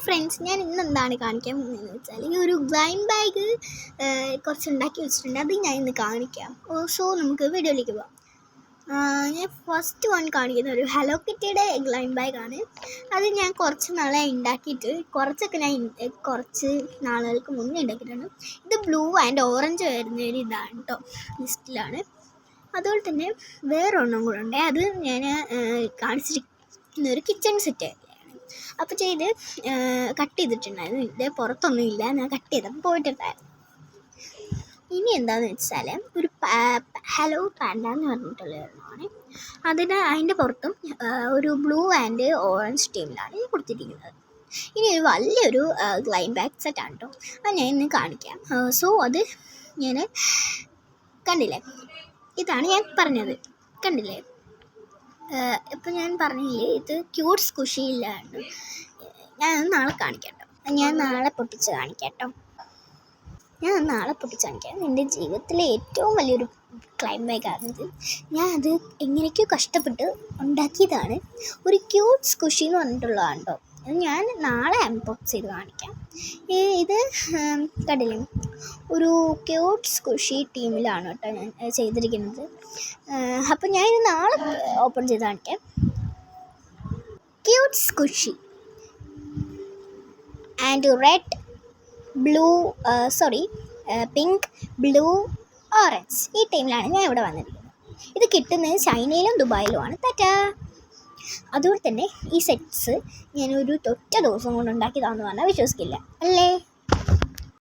Friends, ഞാൻ ഇന്ന് എന്താണ് കാണിക്കാൻ പോകുന്നതെന്ന് വെച്ചാൽ ഈ ഒരു ഗ്ലൈം ബാഗ് കുറച്ച് ഉണ്ടാക്കി വെച്ചിട്ടുണ്ട്. അത് ഞാൻ ഇന്ന് കാണിക്കാം. സോ നമുക്ക് വീഡിയോയിലേക്ക് പോകാം. ഞാൻ ഫസ്റ്റ് വൺ കാണിക്കുന്ന ഒരു ഹലോ കിറ്റിയുടെ ഗ്ലൈം ബാഗാണ്. അത് ഞാൻ കുറച്ച് നാളെ ഉണ്ടാക്കിയിട്ട് കുറച്ച് നാളുകൾക്ക് മുന്നേ ഉണ്ടാക്കിയിട്ടുണ്ട്. ഇത് ബ്ലൂ ആൻഡ് ഓറഞ്ച് വരുന്ന ഒരു ഇതാണ് കേട്ടോ, ലിസ്റ്റിലാണ്. അതുപോലെ തന്നെ വേറൊരെണ്ണം കൂടെ ഉണ്ട്. അത് ഞാൻ കാണിച്ചിരിക്കുന്ന ഒരു കിച്ചൺ സെറ്റ്. അപ്പോൾ കട്ട് ചെയ്തിട്ടുണ്ടായിരുന്നു. ഇതിൻ്റെ പുറത്തൊന്നുമില്ല, ഞാൻ കട്ട് ചെയ്തപ്പോൾ പോയിട്ടുണ്ടായിരുന്നു. ഇനി എന്താണെന്ന് വെച്ചാൽ ഒരു ഹലോ പാൻഡ എന്ന് പറഞ്ഞിട്ടുള്ളതാണ്. അതിൻ്റെ പുറത്തും ഒരു ബ്ലൂ ആൻഡ് ഓറഞ്ച് ടീമിലാണ് കൊടുത്തിരിക്കുന്നത്. ഇനി ഒരു വലിയൊരു ഗ്ലൈം ബാഗ് സെറ്റാണ് കേട്ടോ, അത് ഞാൻ ഇന്ന് കാണിക്കാം. സോ അത് ഞാൻ കണ്ടില്ലേ, ഇതാണ് ഞാൻ പറഞ്ഞത്, കണ്ടില്ലേ. ഇപ്പം ഞാൻ പറഞ്ഞില്ലേ, ഇത് ക്യൂട്ട് സ്കുഷിയിലാണ്. ഞാൻ നാളെ കാണിക്കാം കേട്ടോ, ഞാൻ നാളെ പൊട്ടിച്ച് കാണിക്കാം. എൻ്റെ ജീവിതത്തിലെ ഏറ്റവും വലിയൊരു ഗ്ലൈം ബാഗാണിത്. അത് എങ്ങനെയൊക്കെയോ കഷ്ടപ്പെട്ട് ഉണ്ടാക്കിയതാണ്. ഒരു ക്യൂട്ട് സ്കുഷി എന്ന് പറഞ്ഞിട്ടുള്ളതാണ് കേട്ടോ. ഞാൻ നാളെ അൺബോക്സ് ചെയ്ത് കാണിക്കാം. ഇത് കണ്ടില്ലേ, ഒരു ക്യൂട്ട് സ്കുഷി ടീമിലാണ് കേട്ടോ ഞാൻ ചെയ്തിരിക്കുന്നത്. അപ്പം ഞാൻ ഇത് നാളെ ഓപ്പൺ ചെയ്ത് കാണിക്കാം. Cute squishy and red blue pink blue orange, ഈ ടീമിലാണ് ഞാൻ ഇവിടെ വന്നിരിക്കുന്നത്. ഇത് കിട്ടുന്നത് ചൈനയിലും ദുബായിലുമാണ്. അതുപോലെ തന്നെ ഈ സെറ്റ്സ് ഞാനൊരു ഒറ്റ ദിവസം കൊണ്ട് ഉണ്ടാക്കിയതാണെന്ന് പറഞ്ഞാൽ വിശ്വസിക്കില്ല അല്ലേ.